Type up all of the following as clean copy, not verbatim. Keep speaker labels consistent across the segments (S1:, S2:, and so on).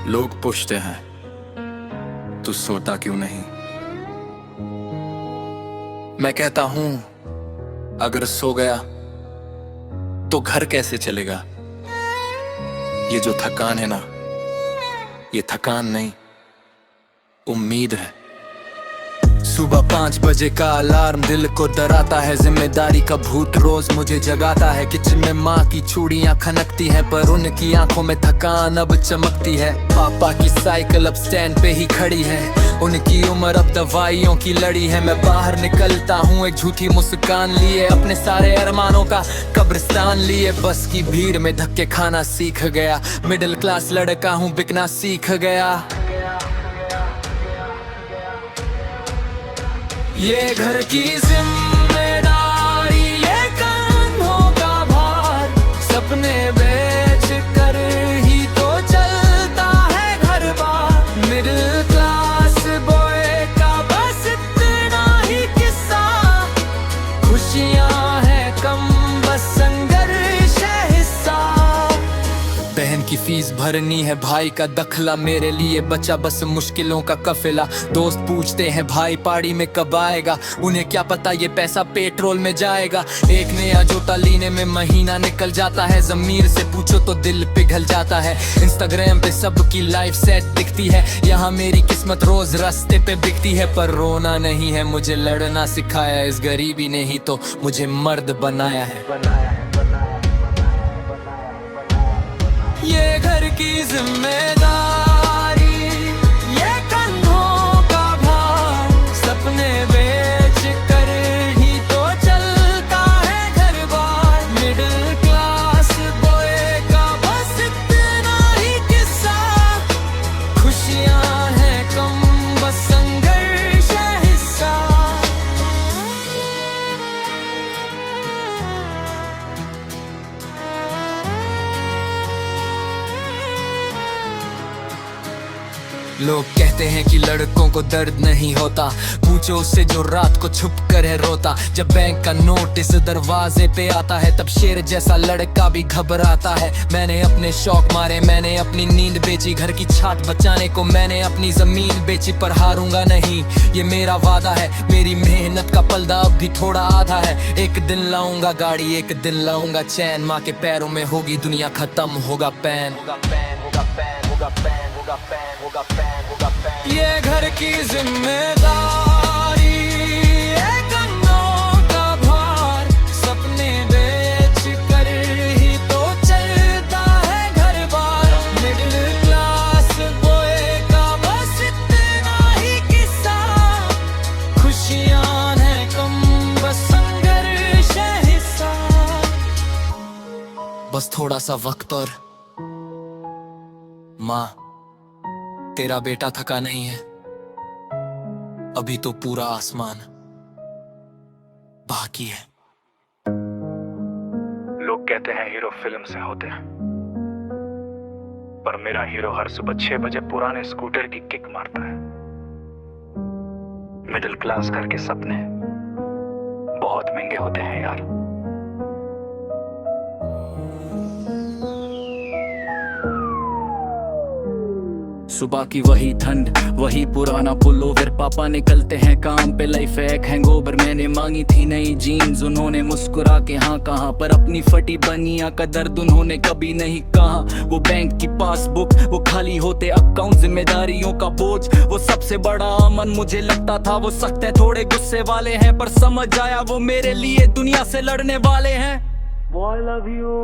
S1: लोग पूछते हैं तू सोता क्यों नहीं। मैं कहता हूं अगर सो गया तो घर कैसे चलेगा। ये जो थकान है ना, ये थकान नहीं, उम्मीद है। सुबह 5 बजे का अलार्म दिल को डराता है, जिम्मेदारी का भूत रोज मुझे जगाता है। किचन में माँ की चूड़ियाँ खनकती हैं, पर उनकी आंखों में थकान अब चमकती है। पापा की साइकिल अब स्टैंड पे ही खड़ी है, उनकी उम्र अब दवाइयों की लड़ी है। मैं बाहर निकलता हूँ एक झूठी मुस्कान लिए, अपने सारे अरमानों का कब्रिस्तान लिए। बस की भीड़ में धक्के खाना सीख गया, मिडिल क्लास लड़का हूँ बिकना सीख गया। ये घर की जिम्मेदारी, ये कंधों का भार, सपने बेच कर ही तो चलता है घर बार। मिडिल क्लास बॉय का बस इतना ही किस्सा, खुशियां हैं कम बस संघर्ष है हिस्सा। बहन की फीस भरनी है, भाई का दखला, मेरे लिए बचा बस मुश्किलों का कफिला। दोस्त पूछते हैं भाई पार्टी में कब आएगा, उन्हें क्या पता ये पैसा पेट्रोल में जाएगा। एक नया जूता लेने में महीना निकल जाता है, ज़मीर से पूछो तो दिल पिघल जाता है। इंस्टाग्राम पे सबकी लाइफ सेट दिखती है, यहाँ मेरी किस्मत रोज रास्ते पे बिकती है। पर रोना नहीं है मुझे लड़ना सिखाया, इस गरीबी ने ही तो मुझे मर्द बनाया है। ये घर की जिम्मेदारी, ये कंधों का भार, सपने बेच कर ही तो चलता है घर बार। मिडिल क्लास बॉय का बस इतना ही किस्सा, खुशियां हैं कम बस संघर्ष है हिस्सा। लोग कहते हैं कि लड़कों को दर्द नहीं होता, पूछो उससे जो रात को छुप कर है रोता। जब बैंक का नोटिस दरवाजे पे आता है, तब शेर जैसा लड़का भी घबराता है। मैंने अपने शौक मारे, मैंने अपनी नींद बेची, घर की छात बचाने को मैंने अपनी जमीन बेची। पर हारूंगा नहीं, ये मेरा वादा है, मेरी मेहनत का पलदा अब भी थोड़ा आधा है। एक दिन लाऊंगा गाड़ी, एक दिन लाऊंगा चैन, माँ के पैरों में होगी दुनिया, खत्म होगा पैन। ये घर की जिम्मेदारी, ये कंधों का भार, सपने बेच कर ही तो चलता है घर बार। मिडिल क्लास बॉय का बस इतना ही किस्सा, खुशियां हैं कम बस संघर्ष है हिस्सा। बस थोड़ा सा वक्त और माँ, तेरा बेटा थका नहीं है, अभी तो पूरा आसमान बाकी है।
S2: लोग कहते हैं हीरो फिल्म से होते हैं, पर मेरा हीरो हर सुबह 6 बजे पुराने स्कूटर की किक मारता है। मिडिल क्लास घर के सपने बहुत महंगे होते हैं यार।
S3: सुबह की वही ठंड, वही पुराना पुलोवर, पापा निकलते हैं काम पे, लाइफ है एक हैंगओवर। मैंने मांगी थी नई जीन्स, उन्होंने मुस्कुरा के हाँ कहा, पर अपनी फटी बनिया का दर्द उन्होंने कभी नहीं कहा। वो बैंक की पासबुक, वो खाली होते अकाउंट, जिम्मेदारियों का बोझ, वो सबसे बड़ा अमन। मुझे लगता था वो सख्त है, थोड़े गुस्से वाले हैं, पर समझ आया वो मेरे लिए दुनिया से लड़ने वाले हैं। वो I love you,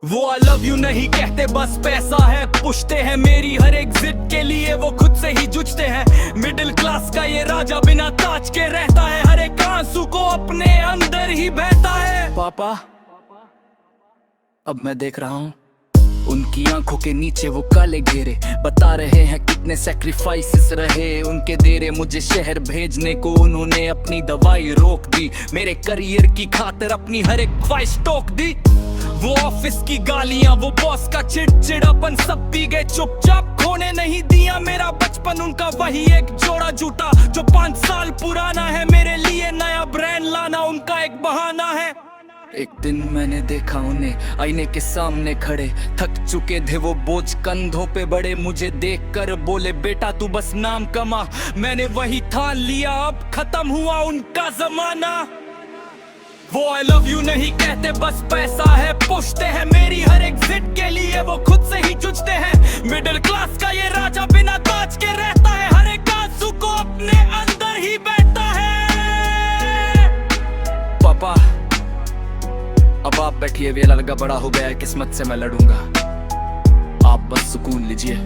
S3: वो I love you नहीं कहते, बस पैसा है पूछते हैं। मेरी हर एक जिद के लिए वो खुद से ही जूझते हैं। मिडिल क्लास का ये राजा बिना ताज के रहता है, हर एक आंसू को अपने अंदर ही बहता है। पापा, अब मैं देख रहा हूँ उनकी आंखों के नीचे वो काले घेरे, बता रहे हैं कितने सैक्रिफाइसेस रहे उनके देरे। मुझे शहर भेजने को उन्होंने अपनी दवाई रोक दी, मेरे करियर की खातिर अपनी हर एक ख्वाहिश टोक दी। वो ऑफिस की गालियां, वो बॉस का चिड़चिड़ापन, सब पी गए चुपचाप, खोने नहीं दिया मेरा बचपन। बचपन उनका वही एक जोड़ा जूता जो 5 साल पुराना है। मेरे लिए नया ब्रांड लाना उनका एक बहाना है। एक दिन मैंने देखा उन्हें आईने के सामने खड़े, थक चुके थे वो, बोझ कंधों पे बड़े। मुझे देखकर बोले बेटा तू बस नाम कमा। मैंने वही ठान लिया, अब खत्म हुआ उनका जमाना। वो आई लव यू नहीं कहते, बस पैसा है पूछते हैं। मेरी हर एक जिद के लिए वो खुद से ही जूझते हैं। मिडिल क्लास का ये राजा बिना ताज के रहता है, हर एक आंसू को अपने अंदर ही बैठता है। पापा अब आप बैठिए, वेला लगा बड़ा हो गया है, किस्मत से मैं लड़ूंगा, आप बस सुकून लीजिए।